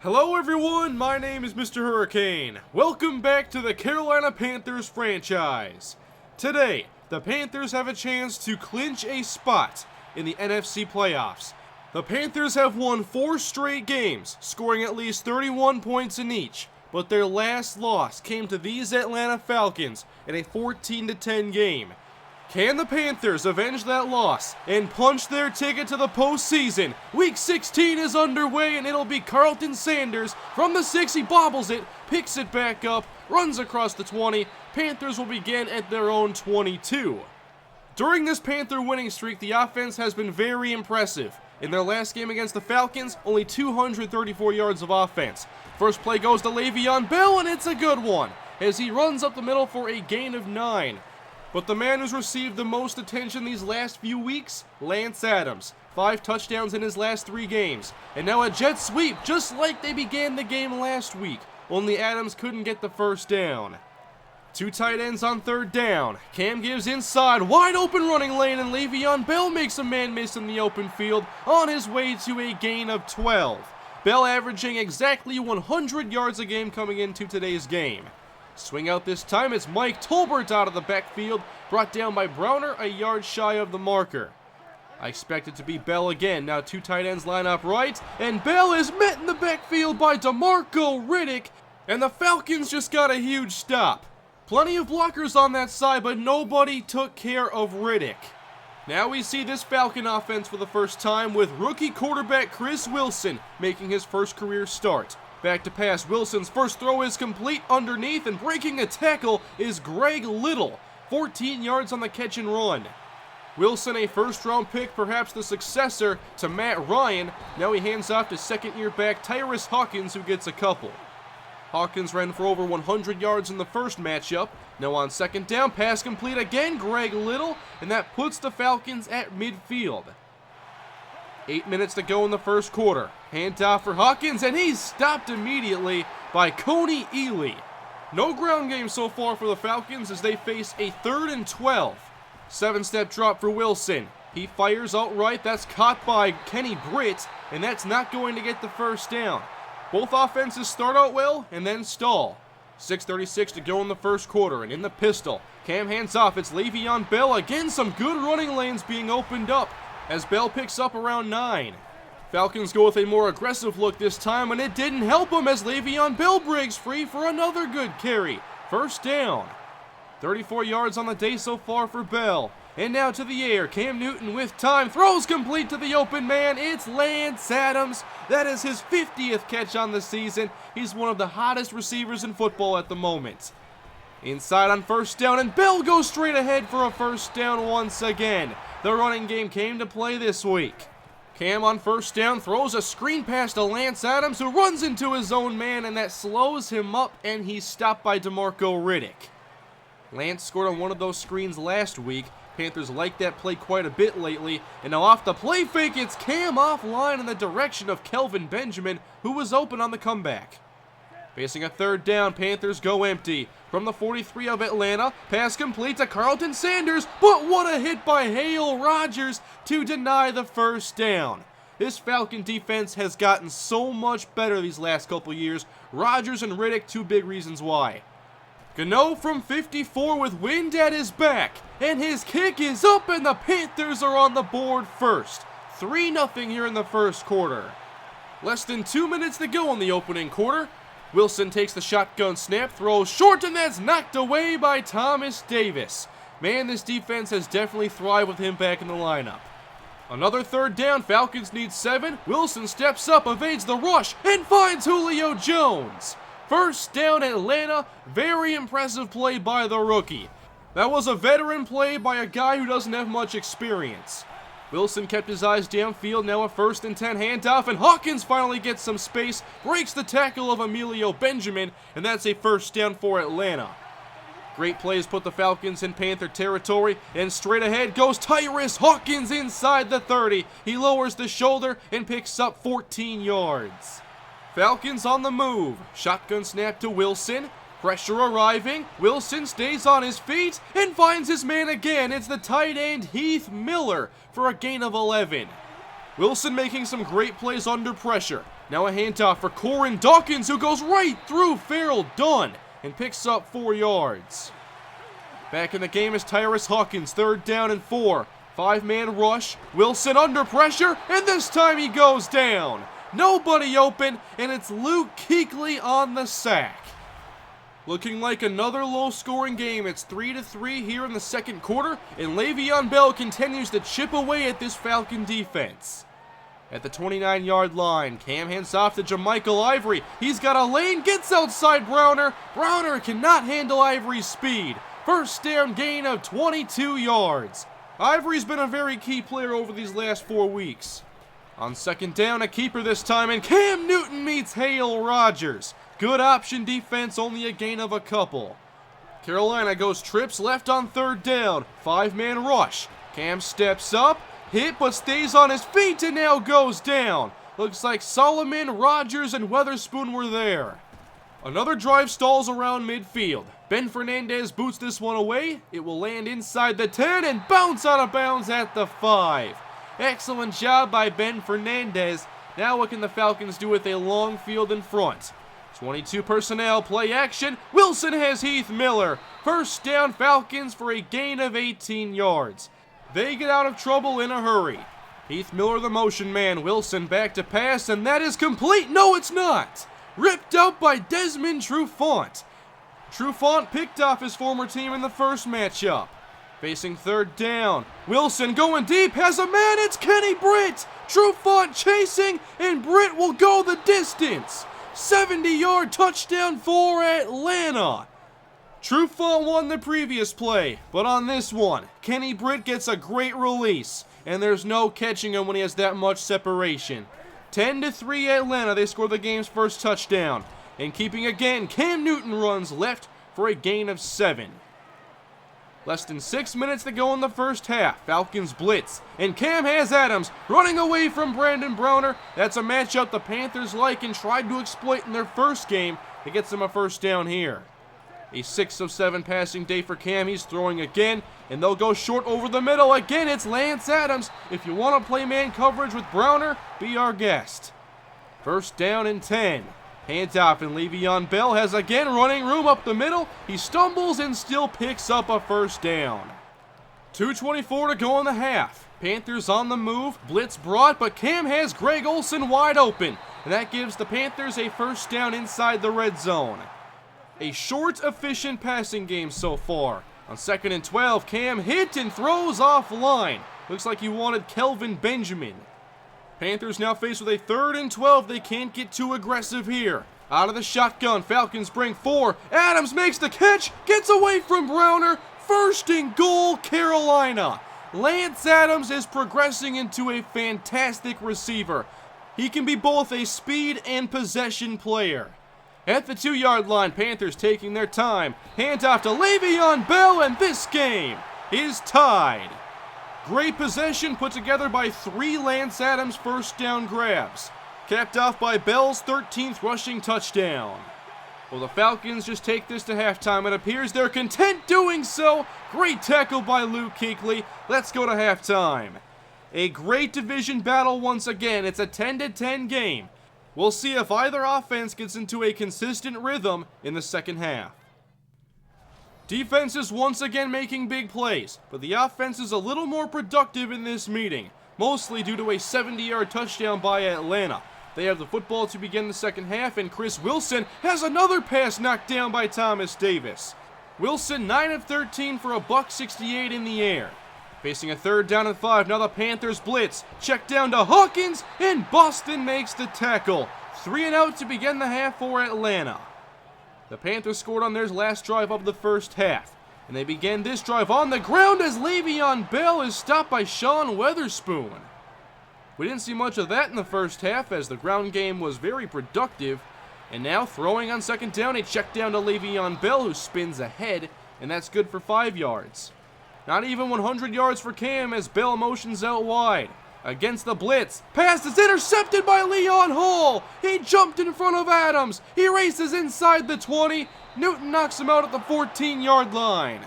Hello everyone, my name is MrHurriicane. Welcome back to the Carolina Panthers franchise. Today, the Panthers have a chance to clinch a spot in the NFC playoffs. The Panthers have won 4 straight games, scoring at least 31 points in each, but their last loss came to these Atlanta Falcons in a 14-10 game. Can the Panthers avenge that loss and punch their ticket to the postseason? Week 16 is underway and it'll be Carlton Sanders from the 6. He bobbles it, picks it back up, runs across the 20. Panthers will begin at their own 22. During this Panther winning streak, the offense has been very impressive. In their last game against the Falcons, only 234 yards of offense. First play goes to Le'Veon Bell and it's a good one as he runs up the middle for a gain of 9. But the man who's received the most attention these last few weeks, Lance Adams. 5 touchdowns in his last 3 games. And now a jet sweep, just like they began the game last week. Only Adams couldn't get the first down. 2 tight ends on 3rd down. Cam gives inside, wide open running lane, and Le'Veon Bell makes a man miss in the open field on his way to a gain of 12. Bell averaging exactly 100 yards a game coming into today's game. Swing out this time, it's Mike Tolbert out of the backfield, brought down by Browner a yard shy of the marker. I expect it to be Bell again. Now 2 tight ends line up right, and Bell is met in the backfield by DeMarco Riddick, and the Falcons just got a huge stop. Plenty of blockers on that side, but nobody took care of Riddick. Now we see this Falcon offense for the first time with rookie quarterback Chris Wilson making his first career start. Back to pass, Wilson's first throw is complete underneath, and breaking a tackle is Greg Little. 14 yards on the catch and run. Wilson, a first-round pick, perhaps the successor to Matt Ryan. Now he hands off to second-year back Tyrus Hawkins, who gets a couple. Hawkins ran for over 100 yards in the first matchup. Now on 2nd down, pass complete again, Greg Little, and that puts the Falcons at midfield. 8 minutes to go in the first quarter. Handoff for Hawkins, and he's stopped immediately by Coney Ely. No ground game so far for the Falcons as they face a 3rd and 12. 7-step drop for Wilson. He fires outright. That's caught by Kenny Britt, and that's not going to get the first down. Both offenses start out well and then stall. 6:36 to go in the first quarter, and in the pistol, Cam hands off. It's Le'Veon Bell. Again, some good running lanes being opened up as Bell picks up around 9. Falcons go with a more aggressive look this time, and it didn't help them as Le'Veon Bell breaks free for another good carry. First down. 34 yards on the day so far for Bell. And now to the air. Cam Newton with time. Throws complete to the open man. It's Lance Adams. That is his 50th catch on the season. He's one of the hottest receivers in football at the moment. Inside on first down, and Bell goes straight ahead for a first down once again. The running game came to play this week. Cam on first down throws a screen pass to Lance Adams, who runs into his own man, and that slows him up, and he's stopped by DeMarco Riddick. Lance scored on one of those screens last week. Panthers like that play quite a bit lately, and now off the play fake, it's Cam offline in the direction of Kelvin Benjamin, who was open on the comeback. Facing a 3rd down, Panthers go empty. From the 43 of Atlanta, pass complete to Carlton Sanders, but what a hit by Hale Rogers to deny the first down. This Falcon defense has gotten so much better these last couple years. Rogers and Riddick, 2 big reasons why. Gano from 54 with wind at his back, and his kick is up, and the Panthers are on the board first. 3-0 here in the first quarter. Less than 2 minutes to go in the opening quarter. Wilson takes the shotgun snap, throws short, and that's knocked away by Thomas Davis. Man, this defense has definitely thrived with him back in the lineup. Another 3rd down, Falcons need 7. Wilson steps up, evades the rush, and finds Julio Jones. First down, Atlanta. Very impressive play by the rookie. That was a veteran play by a guy who doesn't have much experience. Wilson kept his eyes downfield, now a 1st and 10 handoff, and Hawkins finally gets some space, breaks the tackle of Emilio Benjamin, and that's a first down for Atlanta. Great plays put the Falcons in Panther territory, and straight ahead goes Tyrus Hawkins inside the 30. He lowers the shoulder and picks up 14 yards. Falcons on the move. Shotgun snap to Wilson. Pressure arriving. Wilson stays on his feet and finds his man again. It's the tight end Heath Miller for a gain of 11. Wilson making some great plays under pressure. Now a handoff for Corin Dawkins, who goes right through Farrell Dunn and picks up 4 yards. Back in the game is Tyrus Hawkins, 3rd down and 4. 5-man rush, Wilson under pressure, and this time he goes down. Nobody open, and it's Luke Kuechly on the sack. Looking like another low-scoring game. It's 3-3 here in the second quarter, and Le'Veon Bell continues to chip away at this Falcon defense. At the 29-yard line, Cam hands off to Jermichael Ivory. He's got a lane, gets outside Browner. Browner cannot handle Ivory's speed. First down gain of 22 yards. Ivory's been a very key player over these last 4 weeks. On second down, a keeper this time, and Cam Newton meets Hale Rogers. Good option defense, only a gain of a couple. Carolina goes trips left on 3rd down. 5-man rush. Cam steps up, hit but stays on his feet and now goes down. Looks like Solomon, Rogers, and Weatherspoon were there. Another drive stalls around midfield. Ben Fernandez boots this one away. It will land inside the 10 and bounce out of bounds at the 5. Excellent job by Ben Fernandez. Now what can the Falcons do with a long field in front? 22 personnel, play action. Wilson has Heath Miller. First down Falcons for a gain of 18 yards. They get out of trouble in a hurry. Heath Miller the motion man. Wilson back to pass, and that is complete. No, it's not. Ripped out by Desmond Trufant. Trufant picked off his former team in the first matchup. Facing 3rd down. Wilson going deep, has a man, it's Kenny Britt. Trufant chasing, and Britt will go the distance. 70-yard touchdown for Atlanta. Trufant won the previous play, but on this one, Kenny Britt gets a great release, and there's no catching him when he has that much separation. 10-3 Atlanta, they score the game's first touchdown. And keeping again, Cam Newton runs left for a gain of 7. Less than 6 minutes to go in the first half. Falcons blitz, and Cam has Adams running away from Brandon Browner. That's a matchup the Panthers like and tried to exploit in their first game. It gets them a first down here. A 6 of 7 passing day for Cam. He's throwing again, and they'll go short over the middle. Again, it's Lance Adams. If you want to play man coverage with Browner, be our guest. First down and 10. Handoff, and Le'Veon Bell has again running room up the middle. He stumbles and still picks up a first down. 2:24 to go in the half. Panthers on the move, blitz brought, but Cam has Greg Olsen wide open, and that gives the Panthers a first down inside the red zone. A short, efficient passing game so far. On 2nd and 12, Cam hit and throws offline. Looks like he wanted Kelvin Benjamin. Panthers now faced with a 3rd and 12. They can't get too aggressive here. Out of the shotgun, Falcons bring 4. Adams makes the catch, gets away from Browner. First and goal, Carolina. Lance Adams is progressing into a fantastic receiver. He can be both a speed and possession player. At the 2-yard line, Panthers taking their time. Handoff to Le'Veon Bell, and this game is tied. Great possession put together by 3 Lance Adams first down grabs. Capped off by Bell's 13th rushing touchdown. Well, the Falcons just take this to halftime. It appears they're content doing so. Great tackle by Luke Kuechly. Let's go to halftime. A great division battle once again. It's a 10-10 game. We'll see if either offense gets into a consistent rhythm in the second half. Defense is once again making big plays, but the offense is a little more productive in this meeting, mostly due to a 70-yard touchdown by Atlanta. They have the football to begin the second half, and Chris Wilson has another pass knocked down by Thomas Davis. Wilson 9 of 13 for a $168 in the air. Facing a 3rd down and 5, now the Panthers blitz. Check down to Hawkins, and Boston makes the tackle. 3 and out to begin the half for Atlanta. The Panthers scored on their last drive of the first half, and they began this drive on the ground as Le'Veon Bell is stopped by Sean Weatherspoon. We didn't see much of that in the first half as the ground game was very productive, and now throwing on 2nd down, a check down to Le'Veon Bell who spins ahead, and that's good for 5 yards. Not even 100 yards for Cam as Bell motions out wide. Against the blitz. Pass is intercepted by Leon Hall. He jumped in front of Adams. He races inside the 20. Newton knocks him out at the 14-yard line.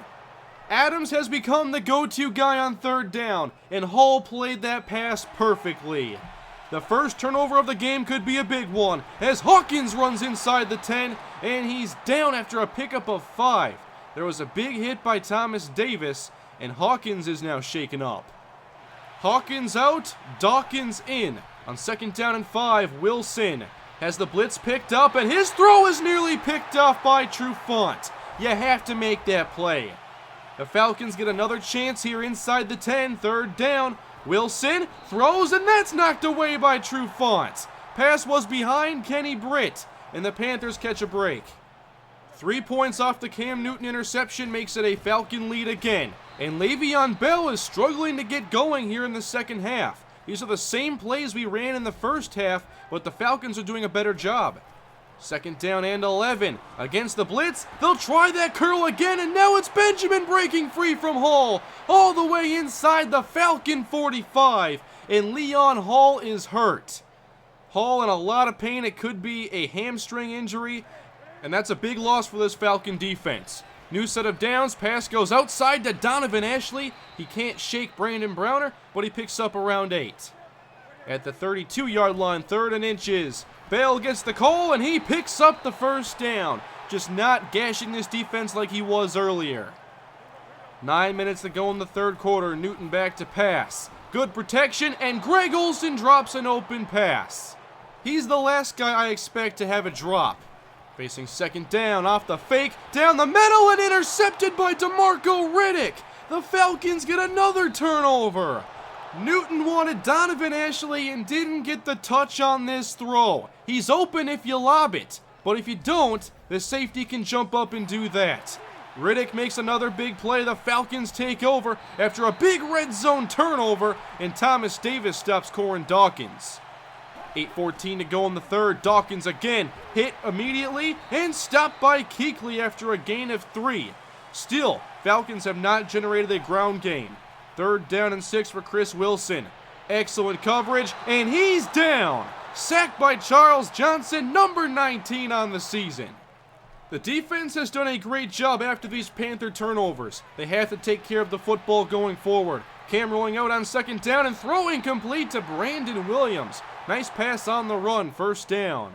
Adams has become the go-to guy on 3rd down, and Hall played that pass perfectly. The first turnover of the game could be a big one as Hawkins runs inside the 10 and he's down after a pickup of 5. There was a big hit by Thomas Davis and Hawkins is now shaken up. Hawkins out, Dawkins in. On 2nd down and 5, Wilson has the blitz picked up and his throw is nearly picked off by Trufant. You have to make that play. The Falcons get another chance here inside the 10, 3rd down. Wilson throws and that's knocked away by Trufant. Pass was behind Kenny Britt and the Panthers catch a break. 3 points off the Cam Newton interception makes it a Falcon lead again. And Le'Veon Bell is struggling to get going here in the second half. These are the same plays we ran in the first half, but the Falcons are doing a better job. 2nd down and 11. Against the blitz, they'll try that curl again, and now it's Benjamin breaking free from Hall. All the way inside the Falcon 45, and Leon Hall is hurt. Hall in a lot of pain. It could be a hamstring injury, and that's a big loss for this Falcon defense. New set of downs, pass goes outside to Donovan Ashley. He can't shake Brandon Browner, but he picks up around 8. At the 32-yard line, 3rd and inches. Bell gets the call, and he picks up the first down. Just not gashing this defense like he was earlier. 9 minutes to go in the 3rd quarter. Newton back to pass. Good protection, and Greg Olsen drops an open pass. He's the last guy I expect to have a drop. Facing 2nd down, off the fake, down the middle, and intercepted by DeMarco Riddick. The Falcons get another turnover. Newton wanted Donovan Ashley and didn't get the touch on this throw. He's open if you lob it, but if you don't, the safety can jump up and do that. Riddick makes another big play. The Falcons take over after a big red zone turnover, and Thomas Davis stops Corin Dawkins. 8:14 to go in the 3rd. Dawkins again hit immediately and stopped by Kuechly after a gain of 3. Still, Falcons have not generated a ground game. 3rd down and 6 for Chris Wilson. Excellent coverage, and he's down. Sacked by Charles Johnson, number 19 on the season. The defense has done a great job after these Panther turnovers. They have to take care of the football going forward. Cam rolling out on 2nd down and throwing complete to Brandon Williams. Nice pass on the run, 1st down.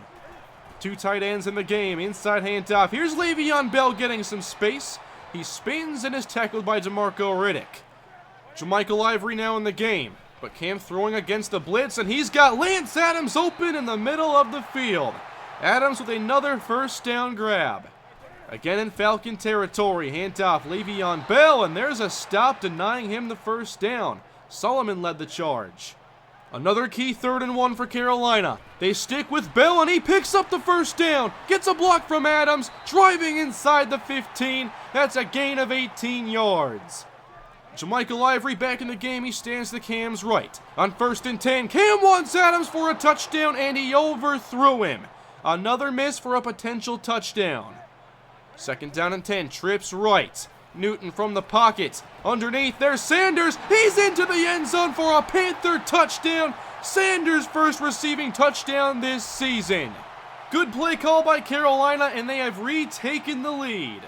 2 tight ends in the game, inside handoff. Here's Le'Veon Bell getting some space. He spins and is tackled by DeMarco Riddick. Jermichael Ivory now in the game, but Cam throwing against the blitz, and he's got Lance Adams open in the middle of the field. Adams with another 1st down grab. Again in Falcon territory, handoff Le'Veon Bell, and there's a stop denying him the 1st down. Solomon led the charge. Another key 3rd and 1 for Carolina. They stick with Bell, and he picks up the 1st down. Gets a block from Adams, driving inside the 15. That's a gain of 18 yards. Jermichael Ivory back in the game. He stands to Cam's right. On 1st and 10, Cam wants Adams for a touchdown, and he overthrew him. Another miss for a potential touchdown. 2nd down and 10, trips right. Newton from the pocket. Underneath, there's Sanders. He's into the end zone for a Panther touchdown. Sanders' first receiving touchdown this season. Good play call by Carolina, and they have retaken the lead.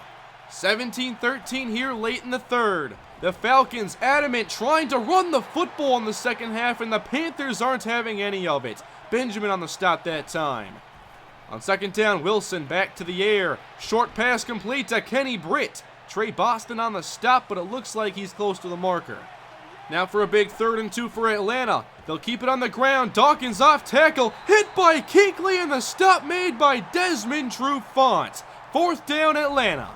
17-13 here late in the 3rd. The Falcons adamant trying to run the football in the second half, and the Panthers aren't having any of it. Benjamin on the stop that time. On 2nd down, Wilson back to the air. Short pass complete to Kenny Britt. Trey Boston on the stop, but it looks like he's close to the marker. Now for a big 3rd and 2 for Atlanta. They'll keep it on the ground. Dawkins off tackle. Hit by Kuechly, and the stop made by Desmond Trufant. 4th down, Atlanta.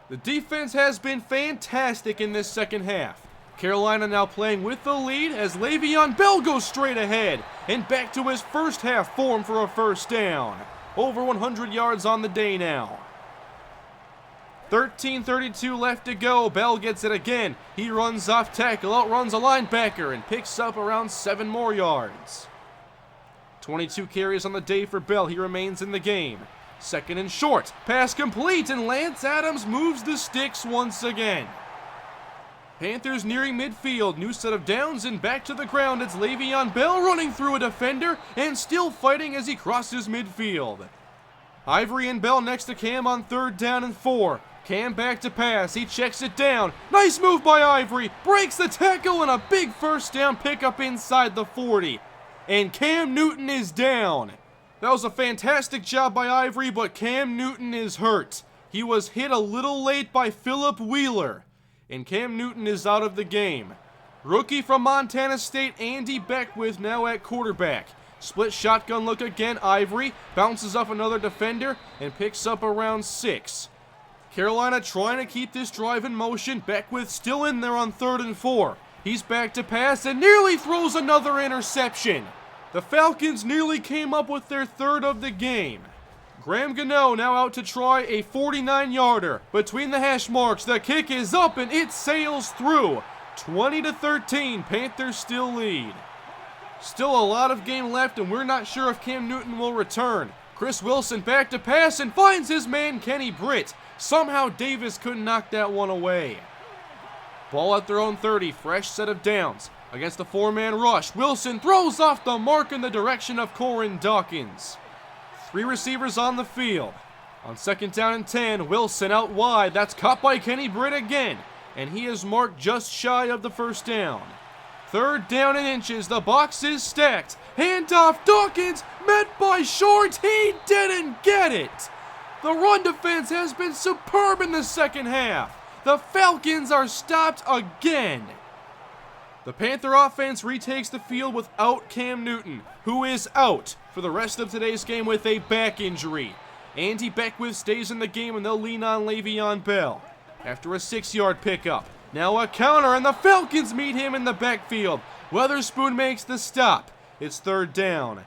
The defense has been fantastic in this second half. Carolina now playing with the lead as Le'Veon Bell goes straight ahead and back to his first half form for a 1st down. Over 100 yards on the day now. 13:32 left to go. Bell gets it again. He runs off tackle, outruns a linebacker, and picks up around 7 more yards. 22 carries on the day for Bell. He remains in the game. 2nd and short. Pass complete, and Lance Adams moves the sticks once again. Panthers nearing midfield. New set of downs, and back to the ground. It's Le'Veon Bell running through a defender and still fighting as he crosses midfield. Ivory and Bell next to Cam on 3rd down and 4. Cam back to pass. He checks it down. Nice move by Ivory. Breaks the tackle, and a big 1st down pickup inside the 40. and Cam Newton is down. That was a fantastic job by Ivory, but Cam Newton is hurt. He was hit a little late by Philip Wheeler, and Cam Newton is out of the game. Rookie from Montana State, Andy Beckwith, now at quarterback. Split shotgun look again. Ivory bounces off another defender and picks up around 6. Carolina trying to keep this drive in motion. Beckwith still in there on 3rd and 4. He's back to pass and nearly throws another interception. The Falcons nearly came up with their 3rd of the game. Graham Gano now out to try a 49-yarder. Between the hash marks, the kick is up and it sails through. 20-13, Panthers still lead. Still a lot of game left, and we're not sure if Cam Newton will return. Chris Wilson back to pass and finds his man Kenny Britt. Somehow Davis couldn't knock that one away. Ball at their own 30, fresh set of downs. Against the 4-man rush, Wilson throws off the mark in the direction of Corin Dawkins. 3 receivers on the field. On 2nd down and 10, Wilson out wide. That's caught by Kenny Britt again, and he is marked just shy of the 1st down. 3rd down and inches, the box is stacked. Handoff, Dawkins, met by Short, he didn't get it. The run defense has been superb in the 2nd half. The Falcons are stopped again. The Panther offense retakes the field without Cam Newton, who is out for the rest of today's game with a back injury. Andy Beckwith stays in the game and they'll lean on Le'Veon Bell. After a 6-yard pickup, now a counter, and the Falcons meet him in the backfield. Weatherspoon makes the stop. It's 3rd down.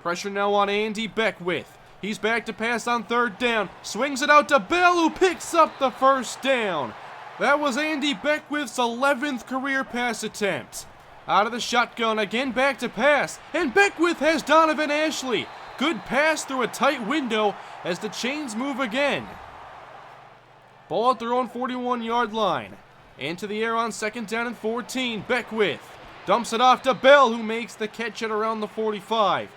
Pressure now on Andy Beckwith. He's back to pass on 3rd down. Swings it out to Bell, who picks up the 1st down. That was Andy Beckwith's 11th career pass attempt. Out of the shotgun, again back to pass, and Beckwith has Donovan Ashley. Good pass through a tight window as the chains move again. Ball at their own 41-yard line. Into the air on 2nd down and 14. Beckwith dumps it off to Bell, who makes the catch at around the 45.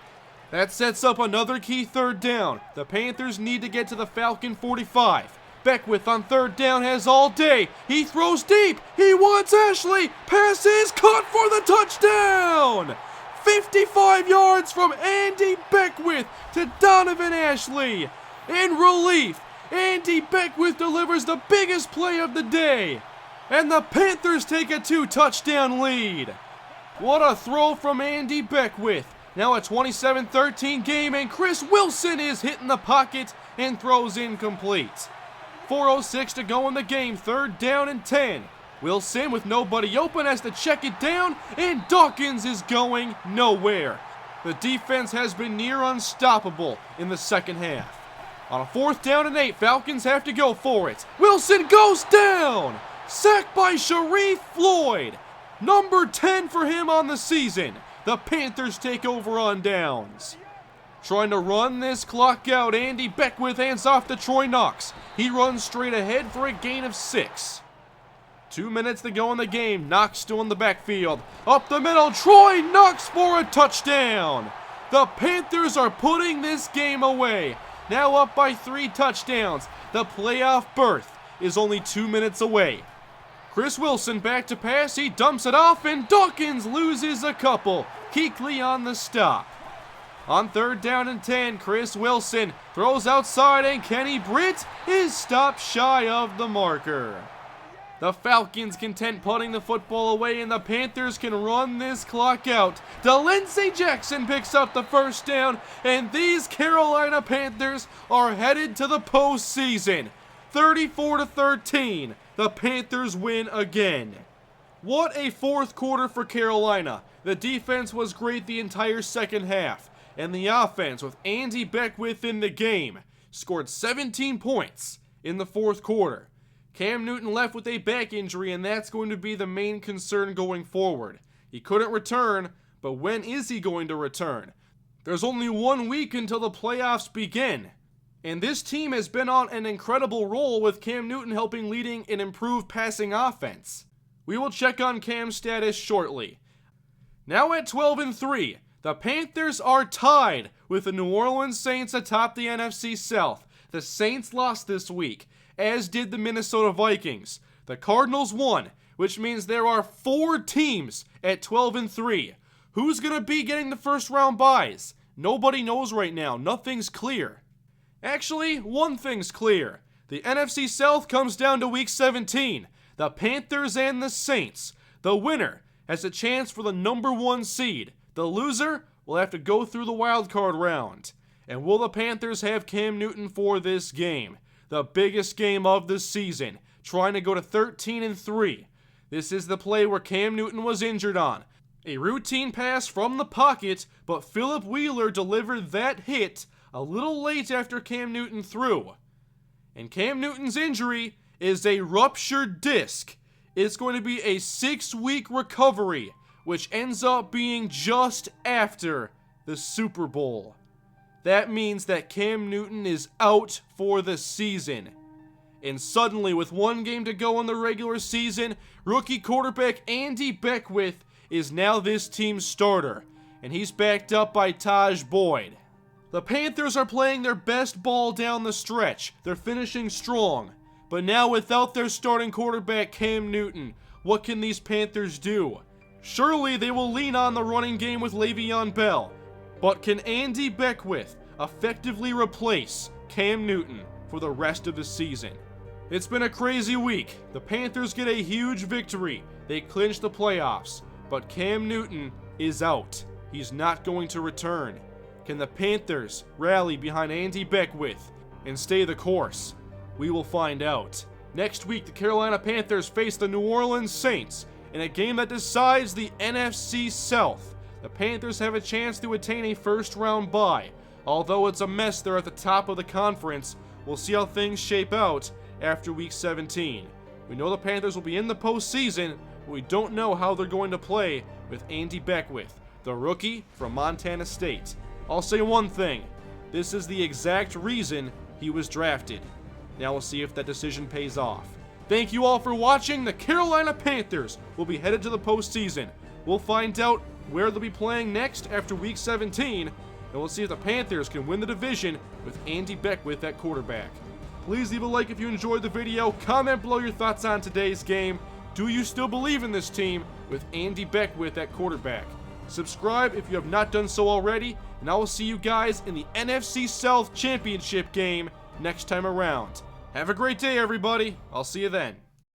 That sets up another key 3rd down. The Panthers need to get to the Falcon 45. Beckwith on 3rd down has all day. He throws deep. He wants Ashley. Pass is caught for the touchdown. 55 yards from Andy Beckwith to Donovan Ashley. In relief, Andy Beckwith delivers the biggest play of the day. And the Panthers take a 2-touchdown lead. What a throw from Andy Beckwith. Now a 27-13 game, and Chris Wilson is hit in the pocket and throws incomplete. 4:06 to go in the game, 3rd down and 10. Wilson, with nobody open, has to check it down, and Dawkins is going nowhere. The defense has been near unstoppable in the 2nd half. On a 4th down and 8, Falcons have to go for it. Wilson goes down! Sacked by Sharif Floyd. Number 10 for him on the season. The Panthers take over on downs. Trying to run this clock out, Andy Beckwith hands off to Troy Knox. He runs straight ahead for a gain of 6. 2 minutes to go in the game. Knox still in the backfield. Up the middle, Troy Knox for a touchdown. The Panthers are putting this game away. Now up by 3 touchdowns. The playoff berth is only 2 minutes away. Chris Wilson back to pass, he dumps it off, and Dawkins loses a couple. Kuechly on the stop. On 3rd down and 10, Chris Wilson throws outside, and Kenny Britt is stopped shy of the marker. The Falcons content putting the football away, and the Panthers can run this clock out. DeLancey Jackson picks up the 1st down, and these Carolina Panthers are headed to the postseason. 34-13. The Panthers win again. What a 4th quarter for Carolina. The defense was great the entire 2nd half, and the offense, with Andy Beckwith in the game, scored 17 points in the 4th quarter. Cam Newton left with a back injury, and that's going to be the main concern going forward. He couldn't return, but when is he going to return? There's only 1 week until the playoffs begin. And this team has been on an incredible roll, with Cam Newton helping leading an improved passing offense. We will check on Cam's status shortly. Now at 12-3, the Panthers are tied with the New Orleans Saints atop the NFC South. The Saints lost this week, as did the Minnesota Vikings. The Cardinals won, which means there are 4 teams at 12-3 Who's going to be getting the first round buys? Nobody knows right now. Nothing's clear. Actually, one thing's clear. The NFC South comes down to Week 17. The Panthers and the Saints. The winner has a chance for the number 1 seed. The loser will have to go through the wild card round. And will the Panthers have Cam Newton for this game? The biggest game of the season, trying to go to 13-3. This is the play where Cam Newton was injured on. A routine pass from the pocket, but Philip Wheeler delivered that hit a little late after Cam Newton threw. And Cam Newton's injury is a ruptured disc. It's going to be a 6-week recovery, which ends up being just after the Super Bowl. That means that Cam Newton is out for the season. And suddenly, with one game to go in the regular season, rookie quarterback Andy Beckwith is now this team's starter. And he's backed up by Taj Boyd. The Panthers are playing their best ball down the stretch. They're finishing strong. But now without their starting quarterback Cam Newton, what can these Panthers do? Surely they will lean on the running game with Le'Veon Bell. But can Andy Beckwith effectively replace Cam Newton for the rest of the season? It's been a crazy week. The Panthers get a huge victory. They clinch the playoffs. But Cam Newton is out. He's not going to return. Can the Panthers rally behind Andy Beckwith and stay the course? We will find out. Next week, the Carolina Panthers face the New Orleans Saints in a game that decides the NFC South. The Panthers have a chance to attain a first-round bye. Although it's a mess there at the top of the conference, we'll see how things shape out after Week 17. We know the Panthers will be in the postseason, but we don't know how they're going to play with Andy Beckwith, the rookie from Montana State. I'll say one thing. This is the exact reason he was drafted. Now we'll see if that decision pays off. Thank you all for watching. The Carolina Panthers will be headed to the postseason. We'll find out where they'll be playing next after Week 17, and we'll see if the Panthers can win the division with Andy Beckwith at quarterback. Please leave a like if you enjoyed the video, comment below your thoughts on today's game. Do you still believe in this team with Andy Beckwith at quarterback? Subscribe if you have not done so already, and I will see you guys in the NFC South Championship game next time around. Have a great day, everybody. I'll see you then.